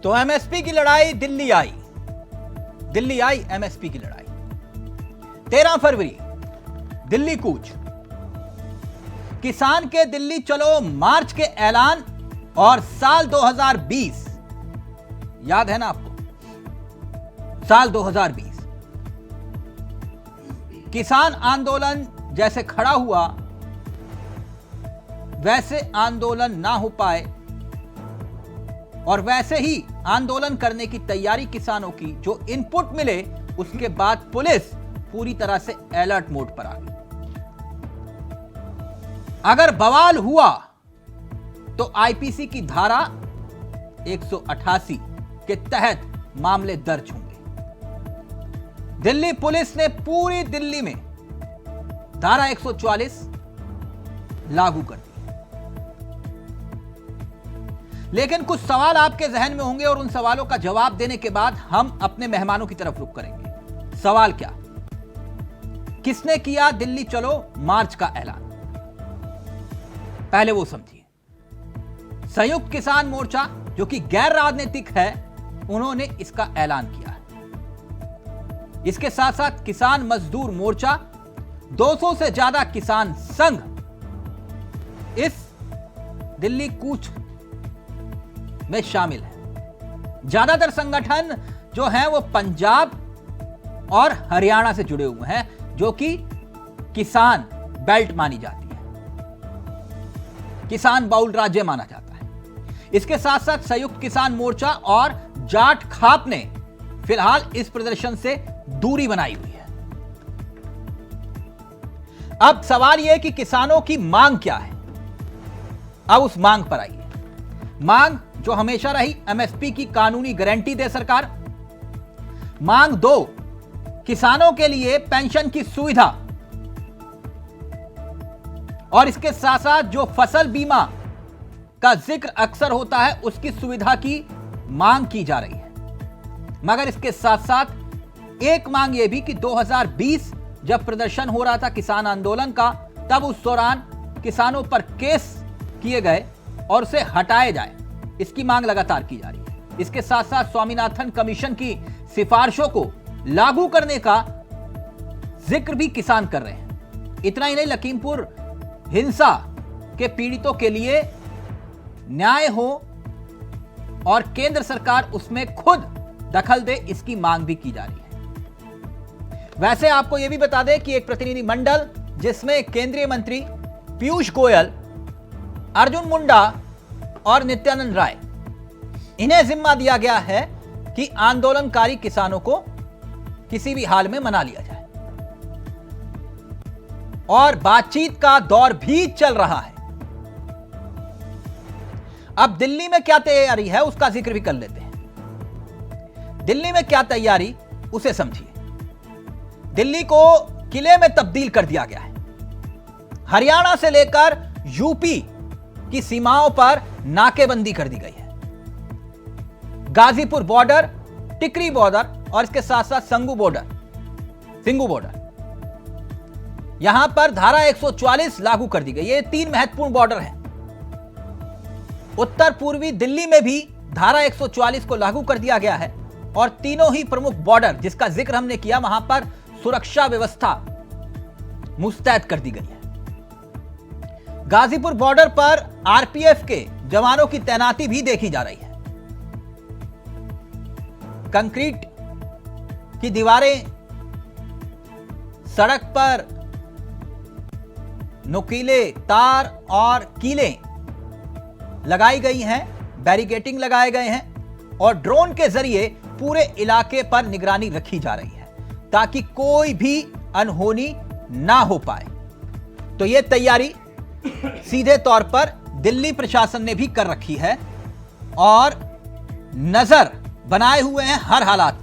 तो एमएसपी की लड़ाई दिल्ली आई एमएसपी की लड़ाई। 13 फरवरी दिल्ली कूच, किसान के दिल्ली चलो मार्च के ऐलान और साल 2020 याद है ना आपको? साल 2020 किसान आंदोलन जैसे खड़ा हुआ वैसे आंदोलन ना हो पाए और वैसे ही आंदोलन करने की तैयारी किसानों की जो इनपुट मिले, उसके बाद पुलिस पूरी तरह से अलर्ट मोड पर आ गई। अगर बवाल हुआ तो आईपीसी की धारा 188 के तहत मामले दर्ज होंगे। दिल्ली पुलिस ने पूरी दिल्ली में धारा 144 लागू कर दी। लेकिन कुछ सवाल आपके जहन में होंगे और उन सवालों का जवाब देने के बाद हम अपने मेहमानों की तरफ रुख करेंगे। सवाल क्या? किसने किया दिल्ली चलो मार्च का ऐलान? पहले वो समझिए। संयुक्त किसान मोर्चा, जो कि गैर राजनीतिक है, उन्होंने इसका ऐलान किया है। इसके साथ साथ किसान मजदूर मोर्चा, 200 से ज्यादा किसान संघ इस दिल्ली कूच में शामिल है। ज्यादातर संगठन जो हैं वो पंजाब और हरियाणा से जुड़े हुए हैं, जो कि किसान बेल्ट मानी जाती है, किसान बाउल राज्य माना जाता है। इसके साथ साथ संयुक्त किसान मोर्चा और जाट खाप ने फिलहाल इस प्रदर्शन से दूरी बनाई हुई है। अब सवाल यह कि किसानों की मांग क्या है। अब उस मांग पर आइए। मांग जो हमेशा रही, एमएसपी की कानूनी गारंटी दे सरकार। मांग 2, किसानों के लिए पेंशन की सुविधा। और इसके साथ साथ जो फसल बीमा का जिक्र अक्सर होता है, उसकी सुविधा की मांग की जा रही है। मगर इसके साथ साथ एक मांग यह भी कि 2020 जब प्रदर्शन हो रहा था किसान आंदोलन का, तब उस दौरान किसानों पर केस किए गए और उसे हटाए जाए, इसकी मांग लगातार की जा रही है। इसके साथ साथ स्वामीनाथन कमीशन की सिफारिशों को लागू करने का जिक्र भी किसान कर रहे हैं। इतना ही नहीं, लखीमपुर हिंसा के पीड़ितों के लिए न्याय हो और केंद्र सरकार उसमें खुद दखल दे, इसकी मांग भी की जा रही है। वैसे आपको यह भी बता दें कि एक प्रतिनिधि मंडल जिसमें केंद्रीय मंत्री पीयूष गोयल, अर्जुन मुंडा और नित्यानंद राय, इन्हें जिम्मा दिया गया है कि आंदोलनकारी किसानों को किसी भी हाल में मना लिया जाए। और बातचीत का दौर भी चल रहा है। अब दिल्ली में क्या तैयारी है उसका जिक्र भी कर लेते हैं। दिल्ली में क्या तैयारी, उसे समझिए। दिल्ली को किले में तब्दील कर दिया गया है। हरियाणा से लेकर यूपी की सीमाओं पर नाकेबंदी कर दी गई है। गाजीपुर बॉर्डर, टिकरी बॉर्डर और इसके साथ साथ सिंगू बॉर्डर, यहां पर धारा 144 लागू कर दी गई। ये 3 महत्वपूर्ण बॉर्डर हैं। उत्तर पूर्वी दिल्ली में भी धारा 144 को लागू कर दिया गया है और तीनों ही प्रमुख बॉर्डर जिसका जिक्र हमने किया, वहां पर सुरक्षा व्यवस्था मुस्तैद कर दी गई है। गाजीपुर बॉर्डर पर आरपीएफ के जवानों की तैनाती भी देखी जा रही है। कंक्रीट की दीवारें, सड़क पर नुकीले तार और कीलें लगाई गई हैं, बैरिकेडिंग लगाए गए हैं और ड्रोन के जरिए पूरे इलाके पर निगरानी रखी जा रही है ताकि कोई भी अनहोनी ना हो पाए। तो यह तैयारी सीधे तौर पर दिल्ली प्रशासन ने भी कर रखी है और नजर बनाए हुए हैं हर हालात।